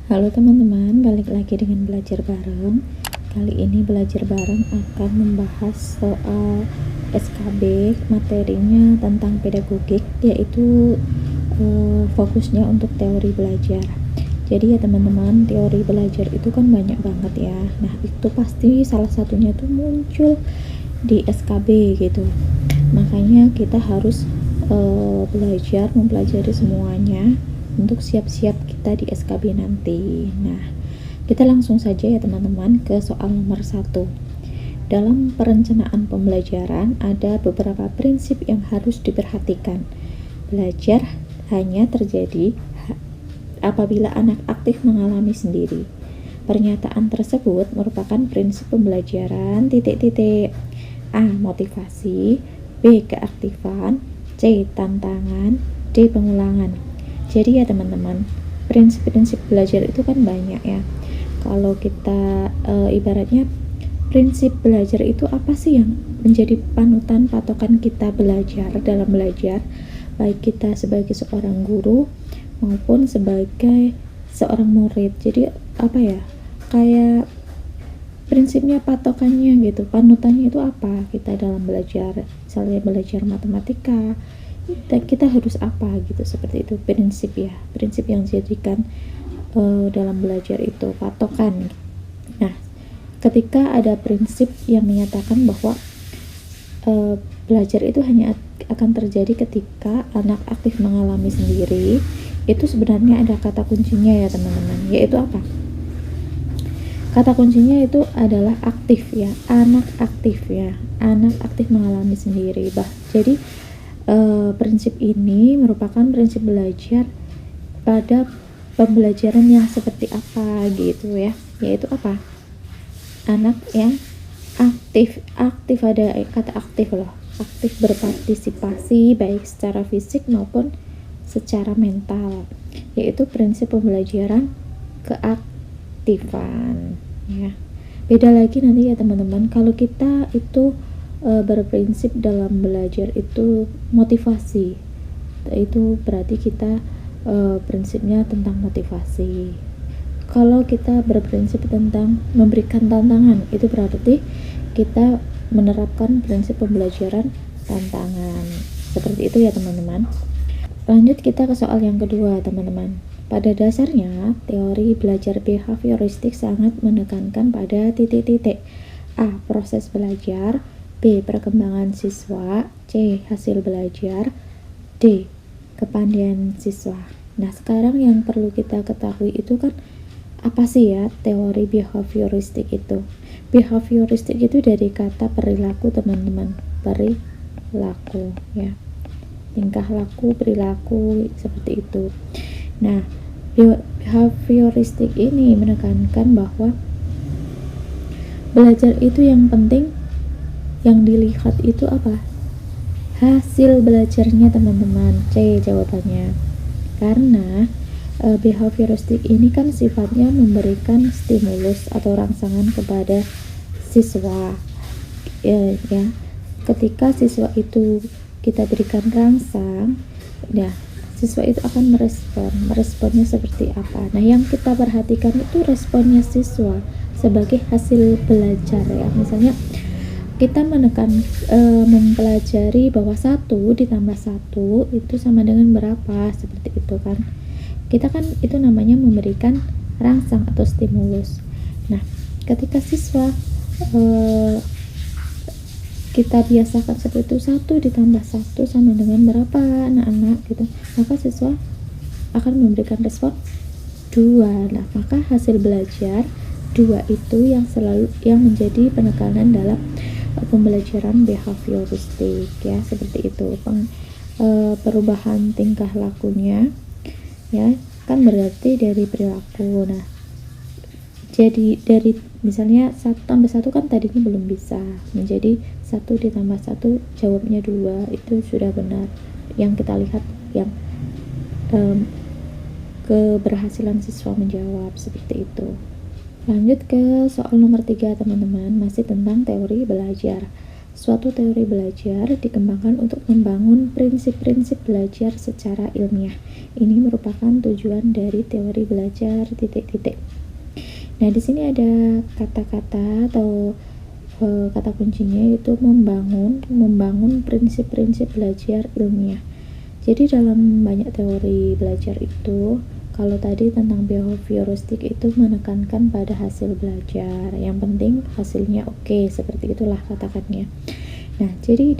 Halo teman-teman, balik lagi dengan belajar bareng. Kali ini belajar bareng akan membahas soal SKB, materinya tentang pedagogik, yaitu fokusnya untuk teori belajar. Jadi ya teman-teman, teori belajar itu kan banyak banget ya. Nah itu pasti salah satunya tuh muncul di SKB gitu. Makanya kita harus mempelajari semuanya untuk siap-siap kita di SKB nanti. Nah, kita langsung saja ya teman-teman ke soal nomor 1. Dalam perencanaan pembelajaran ada beberapa prinsip yang harus diperhatikan. Belajar hanya terjadi apabila anak aktif mengalami sendiri. Pernyataan tersebut merupakan prinsip pembelajaran A. Motivasi, B. Keaktifan, C. Tantangan, D. Pengulangan. Jadi ya teman-teman, prinsip-prinsip belajar itu kan banyak ya. Kalau kita ibaratnya prinsip belajar itu apa sih yang menjadi panutan patokan kita dalam belajar, baik kita sebagai seorang guru maupun sebagai seorang murid. Jadi apa ya, kayak prinsipnya, patokannya gitu, panutannya itu apa kita dalam belajar. Misalnya belajar matematika, kita harus apa gitu, seperti itu prinsip yang dijadikan dalam belajar itu patokan. Nah, ketika ada prinsip yang menyatakan bahwa belajar itu hanya akan terjadi ketika anak aktif mengalami sendiri, itu sebenarnya ada kata kuncinya ya teman-teman, yaitu apa? Kata kuncinya itu adalah aktif ya, anak aktif mengalami sendiri. Jadi prinsip ini merupakan prinsip belajar pada pembelajaran yang seperti apa gitu ya, yaitu apa? Anak yang aktif ada kata aktif loh, aktif berpartisipasi baik secara fisik maupun secara mental, yaitu prinsip pembelajaran keaktifan ya. Beda lagi nanti ya teman-teman, kalau kita itu berprinsip dalam belajar itu motivasi, itu berarti kita prinsipnya tentang motivasi. Kalau kita berprinsip tentang memberikan tantangan, itu berarti kita menerapkan prinsip pembelajaran tantangan. Seperti itu ya teman-teman. Lanjut kita ke soal yang kedua teman-teman. Pada dasarnya, teori belajar behavioristik sangat menekankan pada titik-titik. A. Proses belajar, B. Perkembangan siswa, C. Hasil belajar, D. Kepandaian siswa. Nah, sekarang yang perlu kita ketahui itu kan apa sih ya teori behavioristik itu? Behavioristik itu dari kata perilaku teman-teman, perilaku ya, tingkah laku, perilaku, seperti itu. Nah, behavioristik ini menekankan bahwa belajar itu yang penting, yang dilihat itu apa? Hasil belajarnya teman-teman. C jawabannya. Karena behavioristik ini kan sifatnya memberikan stimulus atau rangsangan kepada siswa ya. Ketika siswa itu kita berikan rangsang, ya siswa itu akan meresponnya seperti apa. Nah, yang kita perhatikan itu responnya siswa sebagai hasil belajar ya. Misalnya kita mempelajari bahwa 1 ditambah 1 itu sama dengan berapa, seperti itu kan. Kita kan itu namanya memberikan rangsang atau stimulus. Nah, ketika siswa kita biasakan seperti itu, 1 ditambah 1 sama dengan berapa anak-anak gitu, maka siswa akan memberikan respon 2. Nah, maka hasil belajar 2 itu yang menjadi penekanan dalam pembelajaran behavioristik ya, seperti itu. Perubahan tingkah lakunya ya kan berarti dari perilaku. Nah, jadi dari misalnya 1 tambah 1 kan tadinya belum bisa, menjadi 1 ditambah 1 jawabnya 2, itu sudah benar. Yang kita lihat yang keberhasilan siswa menjawab, seperti itu. Lanjut ke soal nomor 3 teman-teman, masih tentang teori belajar. suatu teori belajar dikembangkan untuk membangun prinsip-prinsip belajar secara ilmiah. Ini merupakan tujuan dari teori belajar titik-titik. Nah, di sini ada kata-kata atau kata kuncinya yaitu membangun prinsip-prinsip belajar ilmiah. Jadi dalam banyak teori belajar itu, kalau tadi tentang behavioristik itu menekankan pada hasil belajar, yang penting hasilnya oke, seperti itulah katakannya. Nah, jadi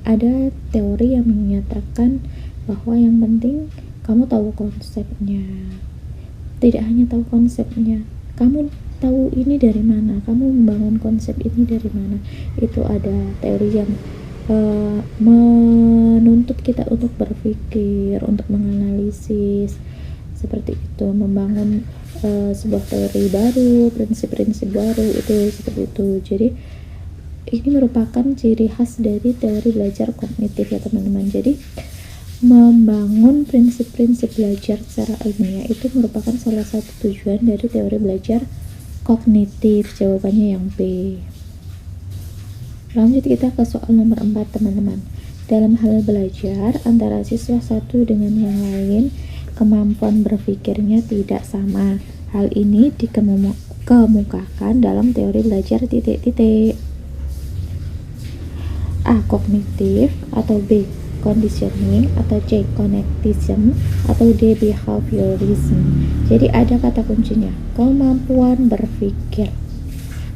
ada teori yang menyatakan bahwa yang penting kamu tahu konsepnya. Tidak hanya tahu konsepnya, kamu tahu ini dari mana, kamu membangun konsep ini dari mana. Itu ada teori yang menuntut kita untuk berpikir, untuk menganalisis, seperti itu, membangun sebuah teori baru, prinsip-prinsip baru, itu seperti itu. Jadi ini merupakan ciri khas dari teori belajar kognitif ya teman-teman. Jadi membangun prinsip-prinsip belajar secara ilmiah itu merupakan salah satu tujuan dari teori belajar kognitif. Jawabannya yang B. Lanjut kita ke soal nomor 4 teman-teman. Dalam hal belajar antara siswa satu dengan yang lain, kemampuan berpikirnya tidak sama. Hal ini dikemukakan dalam teori belajar titik-titik. A. Kognitif, atau B. Conditioning, atau C. Connectism, atau D. Behaviorism. Jadi ada kata kuncinya, kemampuan berpikir.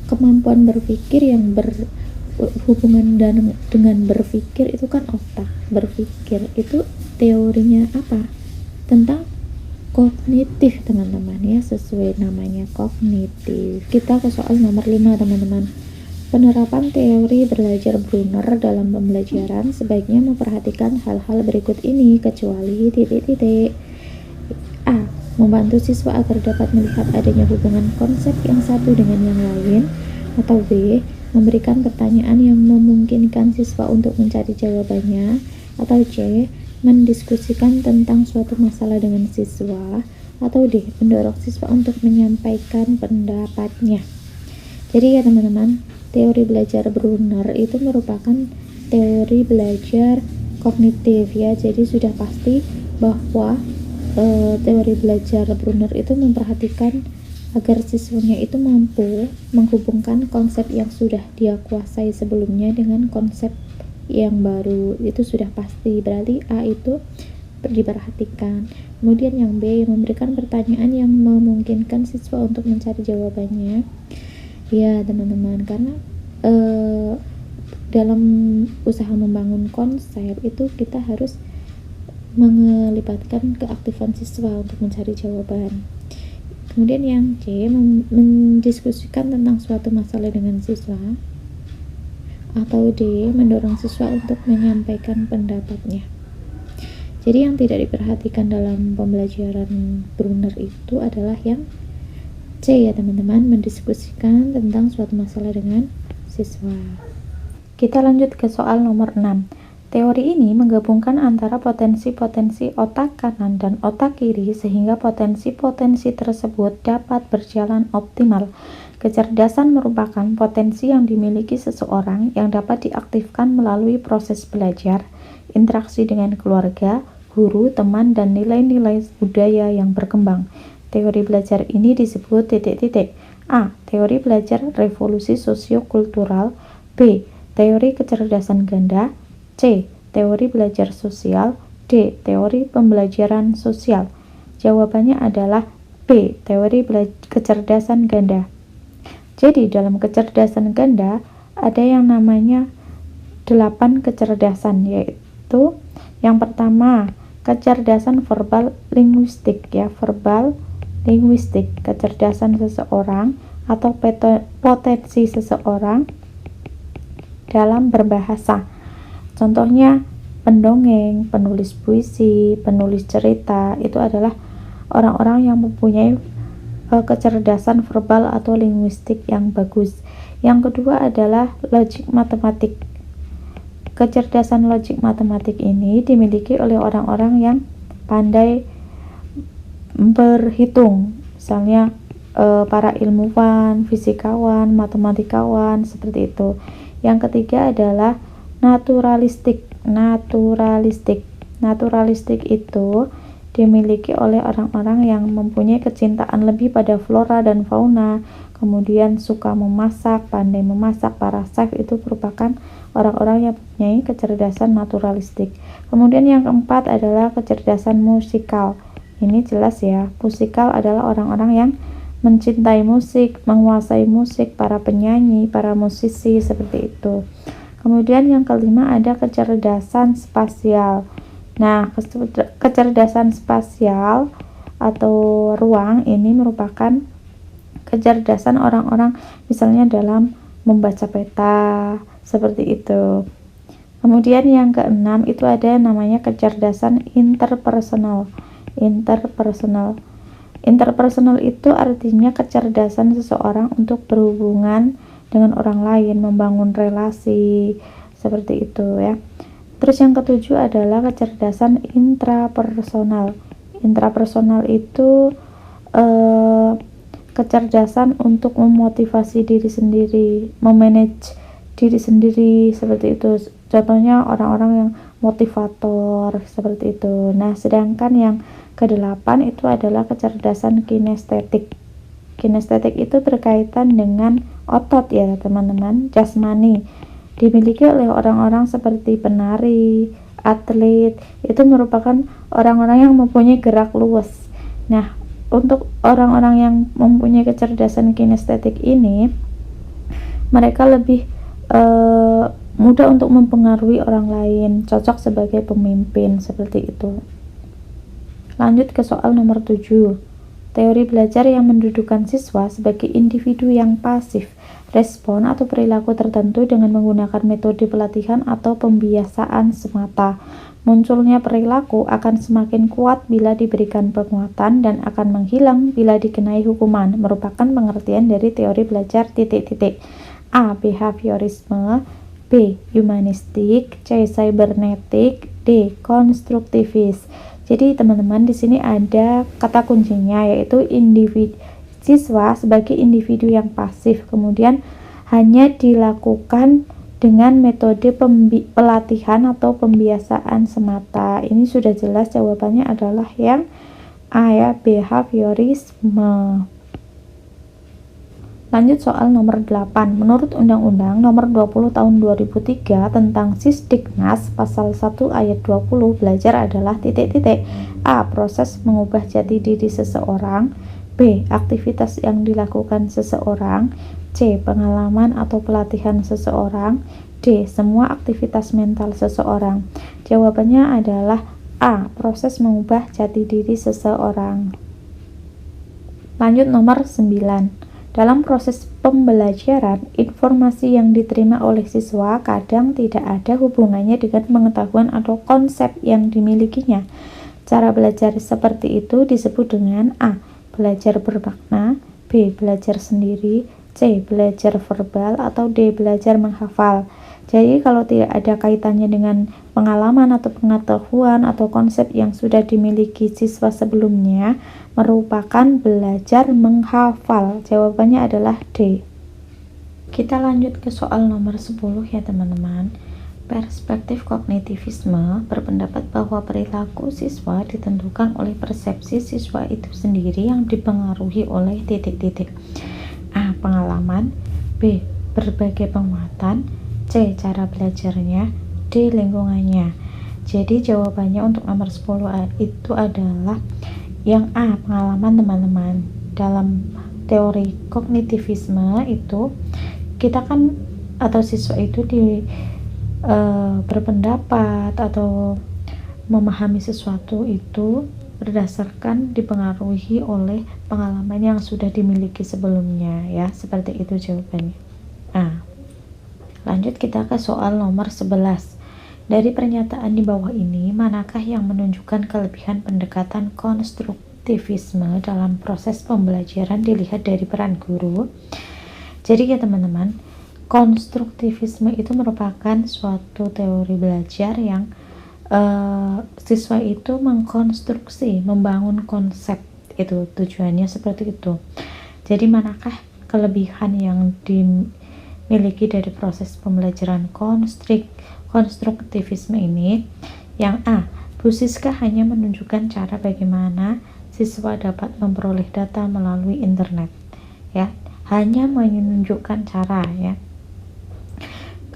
Kemampuan berpikir yang berhubungan dengan berpikir itu kan otak. Berpikir itu teorinya apa? Tentang kognitif teman-teman ya, sesuai namanya kognitif. Kita ke soal nomor 5 teman-teman. Penerapan teori belajar Brunner dalam pembelajaran sebaiknya memperhatikan hal-hal berikut ini kecuali titik-titik. A. Membantu siswa agar dapat melihat adanya hubungan konsep yang satu dengan yang lain. Atau B. Memberikan pertanyaan yang memungkinkan siswa untuk mencari jawabannya. Atau C. Mendiskusikan tentang suatu masalah dengan siswa. Atau D. Mendorong siswa untuk menyampaikan pendapatnya. Jadi ya teman-teman, teori belajar Brunner itu merupakan teori belajar kognitif ya. Jadi sudah pasti bahwa teori belajar Brunner itu memperhatikan agar siswanya itu mampu menghubungkan konsep yang sudah dia kuasai sebelumnya dengan konsep yang baru. Itu sudah pasti, berarti A itu diperhatikan. Kemudian yang B, memberikan pertanyaan yang memungkinkan siswa untuk mencari jawabannya. Ya teman-teman, karena dalam usaha membangun konsep itu kita harus melibatkan keaktifan siswa untuk mencari jawaban. Kemudian yang C, mendiskusikan tentang suatu masalah dengan siswa. Atau D, mendorong siswa untuk menyampaikan pendapatnya. Jadi yang tidak diperhatikan dalam pembelajaran Brunner itu adalah yang C ya teman-teman, mendiskusikan tentang suatu masalah dengan siswa. Kita lanjut ke soal nomor 6. Teori ini menggabungkan antara potensi-potensi otak kanan dan otak kiri sehingga potensi-potensi tersebut dapat berjalan optimal. Kecerdasan merupakan potensi yang dimiliki seseorang yang dapat diaktifkan melalui proses belajar, interaksi dengan keluarga, guru, teman, dan nilai-nilai budaya yang berkembang. Teori belajar ini disebut titik-titik. A. Teori belajar revolusi sosiokultural. B. Teori kecerdasan ganda. C. Teori belajar sosial. D. Teori pembelajaran sosial. Jawabannya adalah B. Teori kecerdasan ganda. Jadi dalam kecerdasan ganda ada yang namanya 8 kecerdasan, yaitu yang pertama kecerdasan verbal linguistik ya, verbal linguistik, kecerdasan seseorang atau potensi seseorang dalam berbahasa. Contohnya pendongeng, penulis puisi, penulis cerita, itu adalah orang-orang yang mempunyai kecerdasan verbal atau linguistik yang bagus. Yang kedua adalah logik matematik. Kecerdasan logik matematik ini dimiliki oleh orang-orang yang pandai berhitung, misalnya para ilmuwan, fisikawan, matematikawan, seperti itu. Yang ketiga adalah naturalistik. Naturalistik itu dimiliki oleh orang-orang yang mempunyai kecintaan lebih pada flora dan fauna, kemudian suka memasak, pandai memasak. Para chef itu merupakan orang-orang yang mempunyai kecerdasan naturalistik. Kemudian yang keempat adalah kecerdasan musikal. Ini jelas ya, musikal adalah orang-orang yang mencintai musik, menguasai musik, para penyanyi, para musisi, seperti itu. Kemudian yang kelima ada kecerdasan spasial. Nah, kecerdasan spasial atau ruang ini merupakan kecerdasan orang-orang misalnya dalam membaca peta, seperti itu. Kemudian yang keenam itu ada namanya kecerdasan interpersonal. Interpersonal itu artinya kecerdasan seseorang untuk berhubungan dengan orang lain, membangun relasi, seperti itu ya. Terus yang ketujuh adalah kecerdasan intrapersonal. Intrapersonal itu kecerdasan untuk memotivasi diri sendiri, memanage diri sendiri, seperti itu. Contohnya orang-orang yang motivator, seperti itu. Nah, sedangkan yang kedelapan itu adalah kecerdasan kinestetik. Kinestetik itu berkaitan dengan otot ya teman-teman, jasmani. Dimiliki oleh orang-orang seperti penari, atlet, itu merupakan orang-orang yang mempunyai gerak luas. Nah, untuk orang-orang yang mempunyai kecerdasan kinestetik ini, mereka lebih mudah untuk mempengaruhi orang lain, cocok sebagai pemimpin, seperti itu. Lanjut ke soal nomor 7. Teori belajar yang mendudukan siswa sebagai individu yang pasif, respon atau perilaku tertentu dengan menggunakan metode pelatihan atau pembiasaan semata. Munculnya perilaku akan semakin kuat bila diberikan penguatan dan akan menghilang bila dikenai hukuman. Merupakan pengertian dari teori belajar A. Behaviorisme, B. Humanistik, C. Cybernetik, D. Konstruktivis. Jadi teman-teman di sini ada kata kuncinya yaitu siswa sebagai individu yang pasif, kemudian hanya dilakukan dengan metode pelatihan atau pembiasaan semata. Ini sudah jelas jawabannya adalah yang A ya, behaviorisme. Lanjut soal nomor 8. Menurut Undang-Undang nomor 20 tahun 2003 tentang Sisdiknas pasal 1 ayat 20, belajar adalah A. Proses mengubah jati diri seseorang, B. Aktivitas yang dilakukan seseorang, C. Pengalaman atau pelatihan seseorang, D. Semua aktivitas mental seseorang. Jawabannya adalah A. Proses mengubah jati diri seseorang. Lanjut nomor 9. Dalam proses pembelajaran, informasi yang diterima oleh siswa kadang tidak ada hubungannya dengan pengetahuan atau konsep yang dimilikinya. Cara belajar seperti itu disebut dengan A. Belajar bermakna, B. Belajar sendiri, C. Belajar verbal, atau D. Belajar menghafal. Jadi kalau tidak ada kaitannya dengan pengalaman atau pengetahuan atau konsep yang sudah dimiliki siswa sebelumnya, merupakan belajar menghafal. Jawabannya adalah D. Kita lanjut ke soal nomor 10 ya teman-teman. Perspektif kognitivisme berpendapat bahwa perilaku siswa ditentukan oleh persepsi siswa itu sendiri yang dipengaruhi oleh A. Pengalaman, B. Berbagai penguatan, C. Cara belajarnya, D. Lingkungannya. Jadi jawabannya untuk nomor 10 itu adalah yang A. Pengalaman teman-teman. Dalam teori kognitivisme itu kita kan atau siswa itu berpendapat atau memahami sesuatu itu berdasarkan dipengaruhi oleh pengalaman yang sudah dimiliki sebelumnya ya, seperti itu jawabannya. Lanjut kita ke soal nomor 11. Dari pernyataan di bawah ini, manakah yang menunjukkan kelebihan pendekatan konstruktivisme dalam proses pembelajaran dilihat dari peran guru? Jadi ya teman-teman, konstruktivisme itu merupakan suatu teori belajar yang siswa itu mengkonstruksi, membangun konsep, itu tujuannya seperti itu. Jadi manakah kelebihan yang miliki dari proses pembelajaran konstruktivisme ini? Yang A, Bu Siska hanya menunjukkan cara bagaimana siswa dapat memperoleh data melalui internet, ya, hanya menunjukkan cara, ya.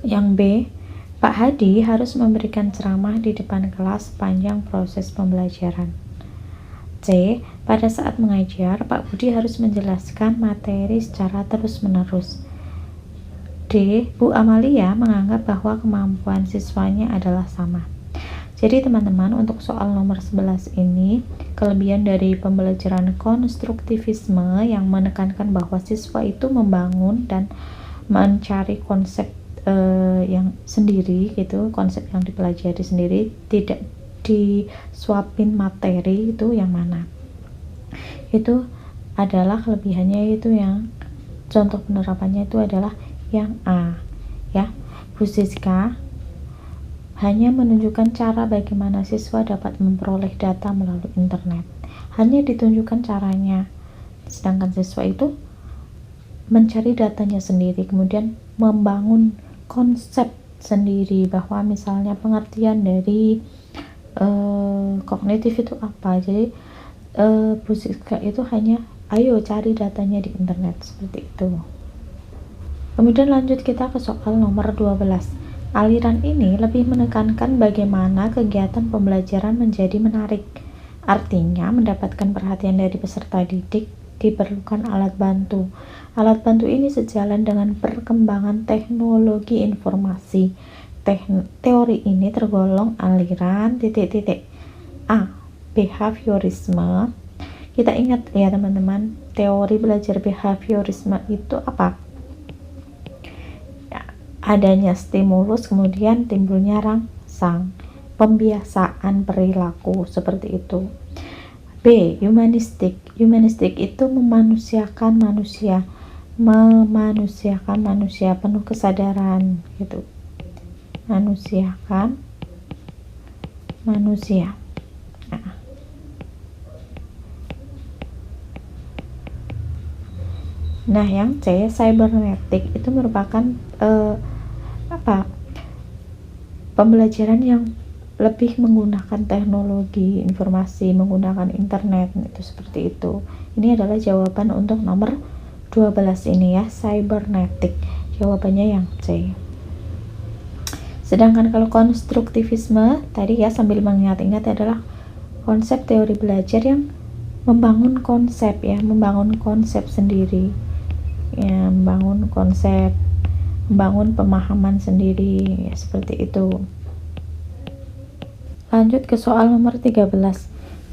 Yang B, Pak Hadi harus memberikan ceramah di depan kelas sepanjang proses pembelajaran. C, pada saat mengajar, Pak Budi harus menjelaskan materi secara terus-menerus. D, Bu Amalia menganggap bahwa kemampuan siswanya adalah sama. Jadi teman-teman, untuk soal nomor 11 ini, kelebihan dari pembelajaran konstruktivisme yang menekankan bahwa siswa itu membangun dan mencari konsep yang sendiri gitu, konsep yang dipelajari sendiri, tidak disuapin materi, itu yang mana? Itu adalah kelebihannya, itu yang contoh penerapannya itu adalah yang A, ya. Bu Siska hanya menunjukkan cara bagaimana siswa dapat memperoleh data melalui internet, hanya ditunjukkan caranya, sedangkan siswa itu mencari datanya sendiri, kemudian membangun konsep sendiri, bahwa misalnya pengertian dari kognitif itu apa. Jadi Bu Siska itu hanya ayo cari datanya di internet, seperti itu. Kemudian lanjut kita ke soal nomor 12. Aliran ini lebih menekankan bagaimana kegiatan pembelajaran menjadi menarik. Artinya, mendapatkan perhatian dari peserta didik diperlukan alat bantu. Alat bantu ini sejalan dengan perkembangan teknologi informasi. Teori ini tergolong aliran A, behaviorisme. Kita ingat ya teman-teman, teori belajar behaviorisme itu apa? Ya, adanya stimulus, kemudian timbulnya rangsang, pembiasaan perilaku, seperti itu. B, humanistik. Humanistik itu memanusiakan manusia penuh kesadaran gitu. Manusiakan manusia. Nah, yang C, cybernetik itu merupakan pembelajaran yang lebih menggunakan teknologi informasi, menggunakan internet, itu seperti itu. Ini adalah jawaban untuk nomor 12 ini ya, cybernetik. Jawabannya yang C. Sedangkan kalau konstruktivisme tadi ya, sambil mengingat-ingat, adalah konsep teori belajar yang membangun konsep ya, membangun konsep sendiri. Ya, membangun konsep, membangun pemahaman sendiri ya, seperti itu. Lanjut ke soal nomor 13.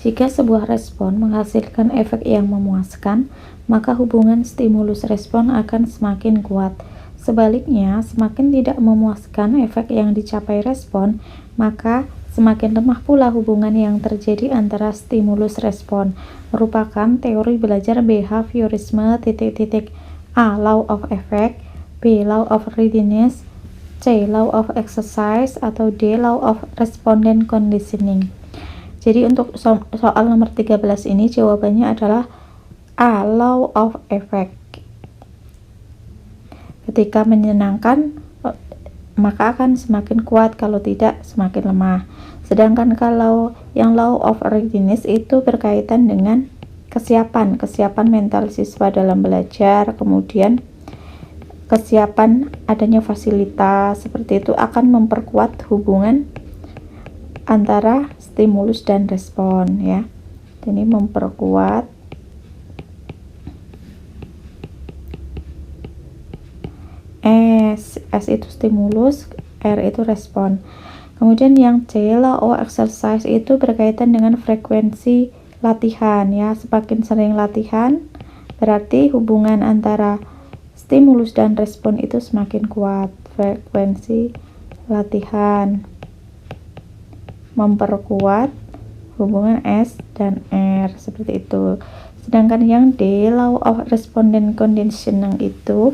Jika sebuah respon menghasilkan efek yang memuaskan, maka hubungan stimulus respon akan semakin kuat. Sebaliknya, semakin tidak memuaskan efek yang dicapai respon, maka semakin lemah pula hubungan yang terjadi antara stimulus respon. Merupakan teori belajar behaviorisme A, law of effect, B, law of readiness, C, law of exercise, atau D, law of respondent conditioning. Jadi untuk soal nomor 13 ini jawabannya adalah A, law of effect. Ketika menyenangkan maka akan semakin kuat, kalau tidak semakin lemah. Sedangkan kalau yang law of readiness itu berkaitan dengan kesiapan mental siswa dalam belajar, kemudian kesiapan adanya fasilitas, seperti itu akan memperkuat hubungan antara stimulus dan respon ya. Jadi memperkuat S itu stimulus, R itu respon. Kemudian yang C, law of exercise, itu berkaitan dengan frekuensi latihan ya. Semakin sering latihan, berarti hubungan antara stimulus dan respon itu semakin kuat. Frekuensi latihan memperkuat hubungan S dan R, seperti itu. Sedangkan yang D, law of respondent conditioning, itu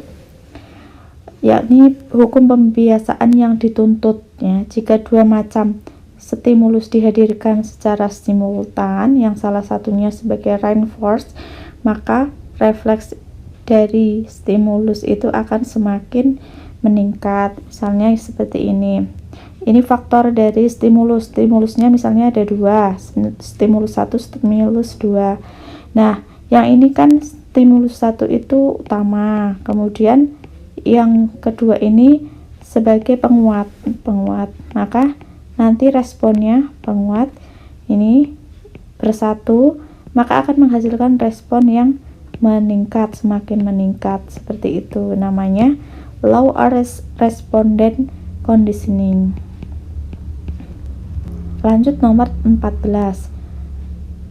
yakni hukum pembiasaan yang dituntut ya. Jika dua macam stimulus dihadirkan secara simultan, yang salah satunya sebagai reinforce, maka refleks dari stimulus itu akan semakin meningkat. Misalnya seperti ini faktor dari stimulusnya misalnya ada 2, stimulus 1, stimulus 2. Nah, yang ini kan stimulus 1 itu utama, kemudian yang kedua ini sebagai penguat, maka nanti responnya penguat ini bersatu, maka akan menghasilkan respon yang meningkat, semakin meningkat. Seperti itu, namanya law of respondent conditioning. Lanjut nomor 14.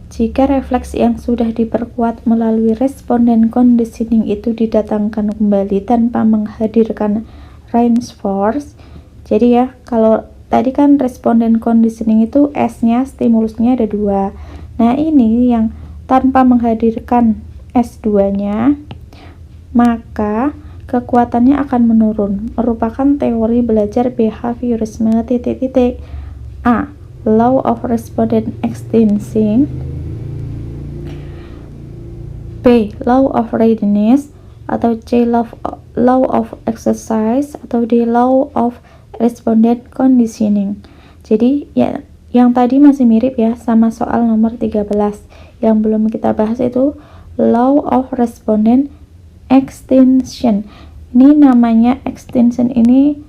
Jika refleks yang sudah diperkuat melalui responden conditioning itu didatangkan kembali tanpa menghadirkan reinforce. Jadi ya, kalau tadi kan responden conditioning itu S-nya, stimulusnya ada 2. Nah, ini yang tanpa menghadirkan S2-nya, maka kekuatannya akan menurun, merupakan teori belajar behaviorisme A. Law of respondent extinction. B. Law of readiness, atau C. Law of exercise, atau D. Law of respondent conditioning. Jadi ya, yang tadi masih mirip ya sama soal nomor 13. Yang belum kita bahas itu Law of respondent extinction. Ini namanya extinction, ini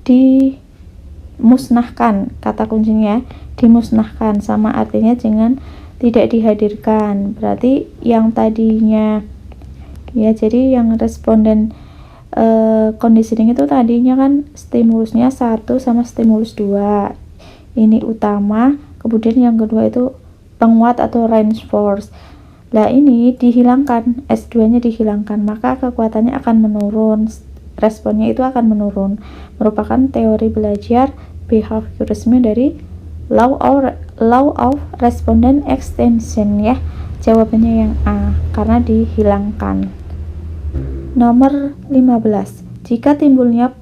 dimusnahkan, kata kuncinya dimusnahkan, sama artinya dengan tidak dihadirkan. Berarti yang tadinya ya, jadi yang responden conditioning itu tadinya kan stimulusnya 1 sama stimulus 2 ini utama, kemudian yang kedua itu penguat atau reinforce. Nah, ini dihilangkan, S2 nya dihilangkan, maka kekuatannya akan menurun, responnya itu akan menurun, merupakan teori belajar behaviorisme dari law of respondent extinction ya. Jawabannya yang A, karena dihilangkan. Nomor 15. Jika timbulnya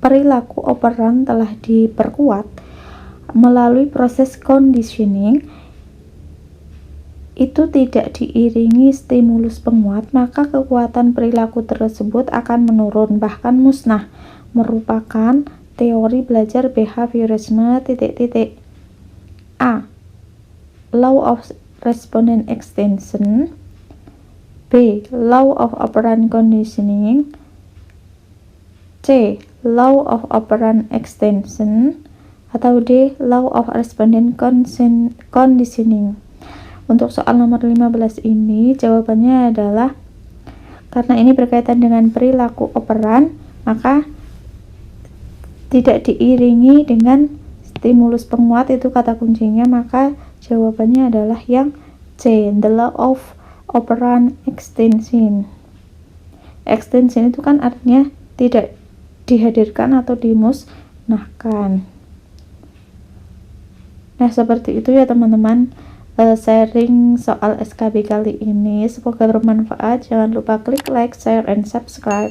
perilaku operan telah diperkuat melalui proses conditioning itu tidak diiringi stimulus penguat, maka kekuatan perilaku tersebut akan menurun, bahkan musnah, merupakan teori belajar behaviorisme A. Law of respondent extinction. B. Law of operant conditioning. C. Law of operant extension, atau D. Law of respondent conditioning. Untuk soal nomor 15 ini jawabannya adalah, karena ini berkaitan dengan perilaku operan, maka tidak diiringi dengan stimulus penguat, itu kata kuncinya, maka jawabannya adalah yang C, the law of operant extension. Extension itu kan artinya tidak dihadirkan atau dimusnahkan. Nah, seperti itu ya teman-teman, sharing soal SKB kali ini, semoga bermanfaat. Jangan lupa klik like, share, and subscribe.